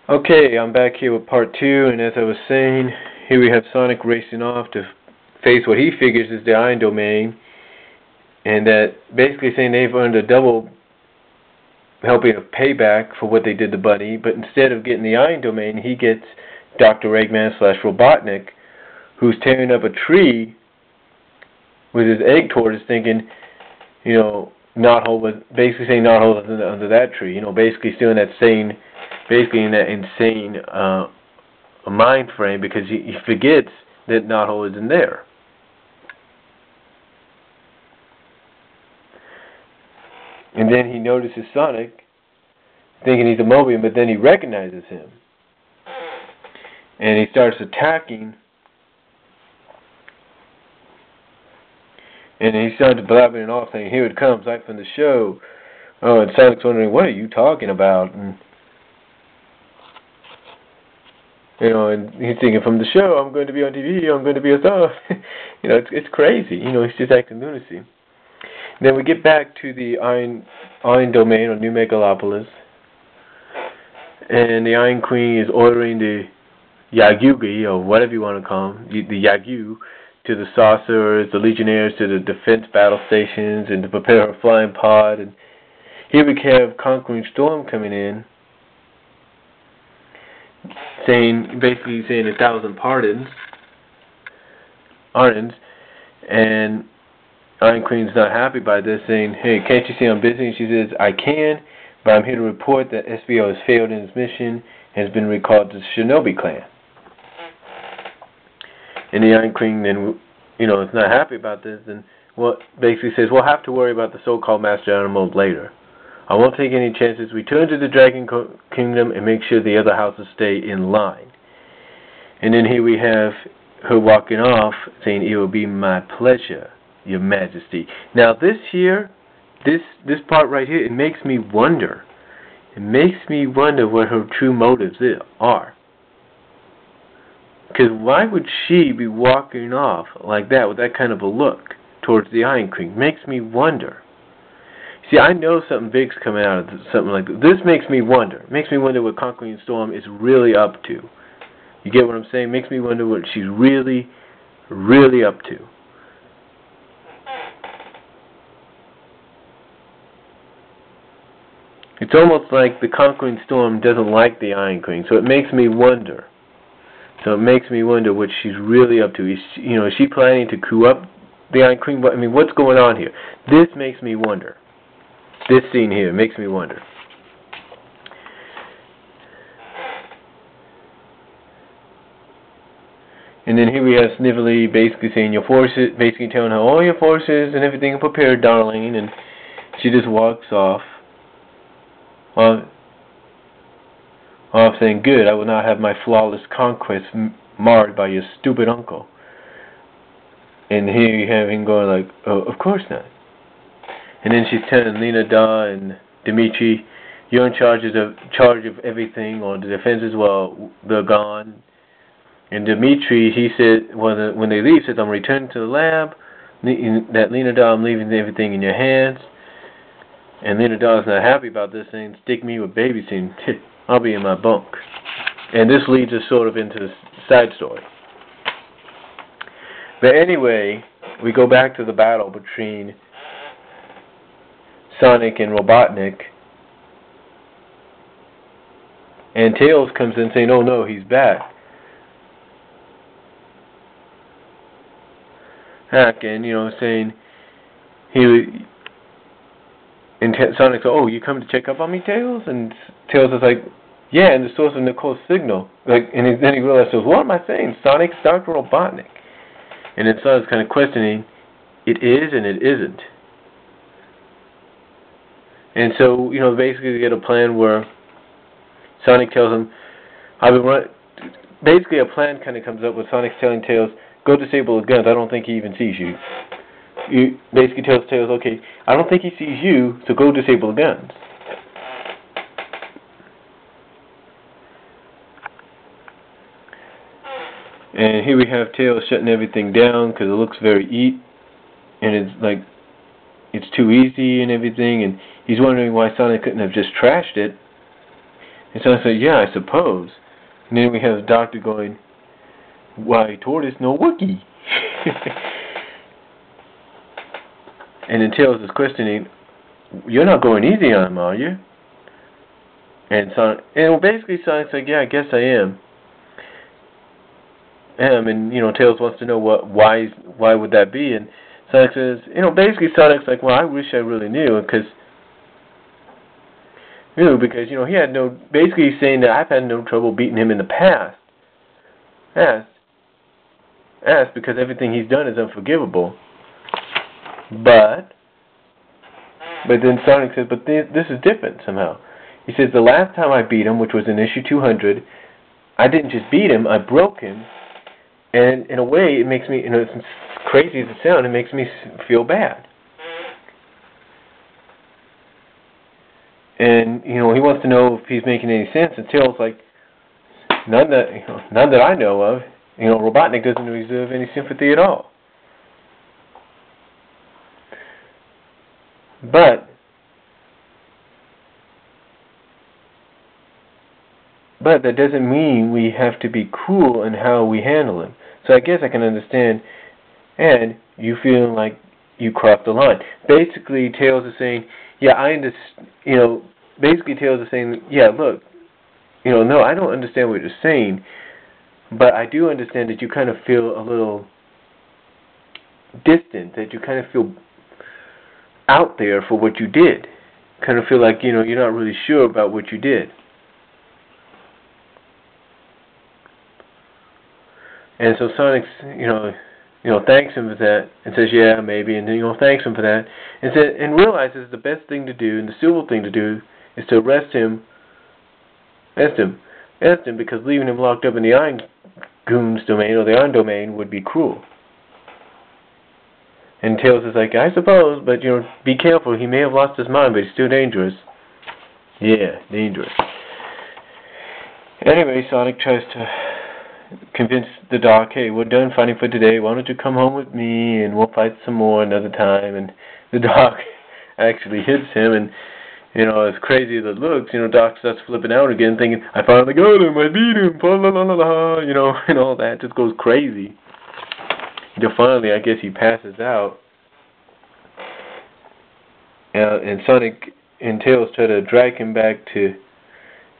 Okay, I'm back here with part 2, and as I was saying, here we have Sonic racing off to face what he figures is the Iron Domain, and that basically saying they've earned a double helping of payback for what they did to Buddy, but instead of getting the Iron Domain, he gets Dr. Eggman / Robotnik, who's tearing up a tree with his egg tortoise, thinking, Knothole was basically saying Knothole was under that tree, basically still in that same, basically in that insane mind frame, because he forgets that Knothole isn't there. And then he notices Sonic, thinking he's a Mobian, but then he recognizes him. And he starts attacking. And he starts blabbering off, saying, "Here it comes, like from the show." Oh, and Sonic's wondering, what are you talking about? And and he's thinking, from the show, I'm going to be on TV, I'm going to be a star. It's crazy. He's just acting lunacy. Then we get back to the Iron Domain, or New Megalopolis. And the Iron Queen is ordering the Yagugi, or whatever you want to call them, the Yagu, to the Sorcerers, the Legionnaires, to the defense battle stations, and to prepare her flying pod. And here we have Conquering Storm coming in, basically saying 1,000 pardons, and Iron Queen's not happy by this, saying, "Hey, can't you see I'm busy?" And she says, "I can, but I'm here to report that SBO has failed in its mission and has been recalled to the Shinobi clan." And the Iron Queen then, is not happy about this, and basically says, "We'll have to worry about the so-called Master Animals later. I won't take any chances. Return to the Dragon Kingdom and make sure the other houses stay in line." And then here we have her walking off, saying, "It will be my pleasure, Your Majesty." Now this part right here, it makes me wonder. It makes me wonder what her true motives are. Because why would she be walking off like that with that kind of a look towards the Iron Queen? Makes me wonder. See, I know something big's coming out of something like this. This makes me wonder. Makes me wonder what Conquering Storm is really up to. You get what I'm saying? Makes me wonder what she's really, really up to. It's almost like the Conquering Storm doesn't like the Iron Queen, so it makes me wonder. So it makes me wonder what she's really up to. Is she planning to coup up the Iron Queen? I mean, what's going on here? This makes me wonder. This scene here makes me wonder. And then here we have Snively basically saying, "Your forces," basically telling her, "All your forces and everything are prepared, darling." And she just walks off. Saying, "Good, I will not have my flawless conquest marred by your stupid uncle." And here you have him going like, "Oh, of course not." And then she's telling Lena Da and Dimitri, "You're in charge of everything, or the defenses while they're gone." And Dimitri, he said, when they leave, says, "I'm returning to the lab. That Lena Da, I'm leaving everything in your hands." And Lena Da's not happy about this, saying, "Stick me with babysitting. I'll be in my bunk." And this leads us sort of into the side story. But anyway, we go back to the battle between Sonic and Robotnik. And Tails comes in saying, "Oh no, he's back." And, saying and Sonic's like, "Oh, you come to check up on me, Tails?" And Tails is like, "Yeah, and the source of Nicole's signal." And then he realizes, "What am I saying? Sonic's Dr. Robotnik." And then Sonic's kind of questioning, it is and it isn't. And so, basically they get a plan where Sonic tells him, basically a plan kind of comes up with Sonic's telling Tails, "Go disable the guns. I don't think he even sees you." You basically tells Tails, "Okay, I don't think he sees you, so go disable the guns." And here we have Tails shutting everything down because it looks very and it's like it's too easy and everything, and he's wondering why Sonic couldn't have just trashed it. And so I said, yeah, I suppose. And then we have the doctor going, why, tortoise no Wookie. And then Tails is questioning, you're not going easy on him, are you? And Sonic, and basically Sonic's like, yeah, I guess I am. And Tails wants to know why would that be? And Sonic says, basically Sonic's like, well, I wish I really knew, because he had basically he's saying that I've had no trouble beating him in the past. Because everything he's done is unforgivable. But then Sonic says, but this is different somehow. He says, the last time I beat him, which was in issue 200, I didn't just beat him, I broke him. And in a way, it makes me, as crazy as it sounds, it makes me feel bad. And, he wants to know if he's making any sense. And Tails like, none that I know of. Robotnik doesn't deserve any sympathy at all. But that doesn't mean we have to be cool in how we handle him. So I guess I can understand, and you feeling like you crossed the line. Basically, Tails is saying, yeah, I understand, basically Tails is saying, yeah, look, no, I don't understand what you're saying, but I do understand that you kind of feel a little distant, that you kind of feel out there for what you did. Kind of feel like, you're not really sure about what you did. And so Sonic's, thanks him for that, and says, yeah, maybe, and then, thanks him for that, and realizes the best thing to do, and the civil thing to do, is to arrest him, because leaving him locked up in the Iron Goon's domain, or the Iron Domain, would be cruel. And Tails is like, I suppose, but, be careful, he may have lost his mind, but he's still dangerous. Yeah, dangerous. Anyway, Sonic tries to convince the doc, hey, we're done fighting for today, why don't you come home with me and we'll fight some more another time. And the doc actually hits him, and as crazy as it looks, Doc starts flipping out again, thinking, I finally got him, I beat him, la la la la, and all that, just goes crazy. Until finally, I guess he passes out, and Sonic and Tails try to drag him back to,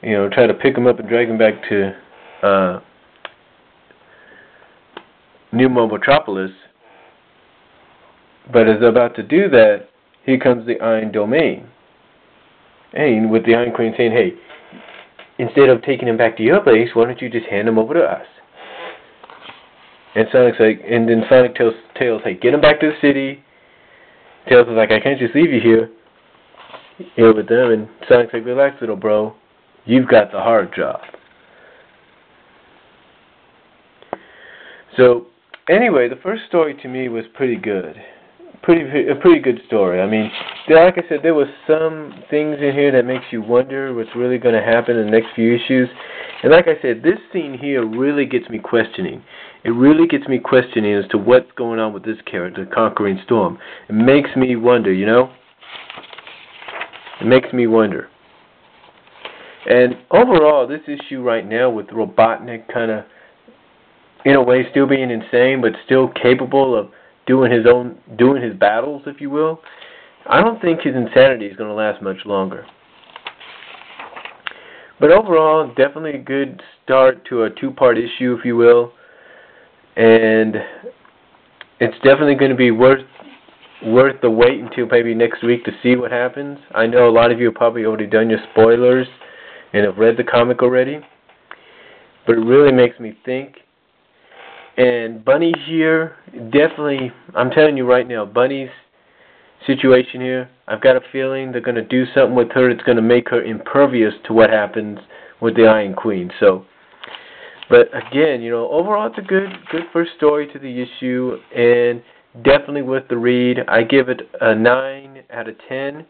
try to pick him up and drag him back to New Mobotropolis. But as they're about to do that, here comes the Iron Domain. And with the Iron Queen saying, hey, instead of taking him back to your place, why don't you just hand him over to us? And Sonic's like, and then Sonic tells Tails, hey, get him back to the city. Tails is like, I can't just leave you here with them. And Sonic's like, relax, little bro. You've got the hard job. So, anyway, the first story to me was pretty good. A pretty good story. I mean, like I said, there were some things in here that makes you wonder what's really going to happen in the next few issues. And like I said, this scene here really gets me questioning. It really gets me questioning as to what's going on with this character, Conquering Storm. It makes me wonder, It makes me wonder. And overall, this issue right now with Robotnik kind of, in a way, still being insane, but still capable of doing his battles, if you will, I don't think his insanity is going to last much longer. But overall, definitely a good start to a two-part issue, if you will. And it's definitely going to be worth the wait until maybe next week to see what happens. I know a lot of you have probably already done your spoilers and have read the comic already. But it really makes me think. And Bunny here, definitely, I'm telling you right now, Bunny's situation here, I've got a feeling they're going to do something with her that's going to make her impervious to what happens with the Iron Queen. So, but again, overall it's a good first story to the issue, and definitely worth the read. I give it a 9 out of 10.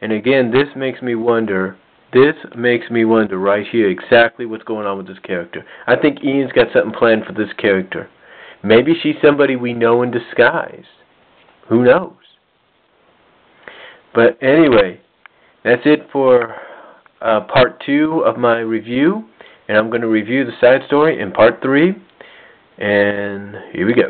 And again, this makes me wonder right here exactly what's going on with this character. I think Ian's got something planned for this character. Maybe she's somebody we know in disguise. Who knows? But anyway, that's it for part 2 of my review, and I'm going to review the side story in part 3. And here we go.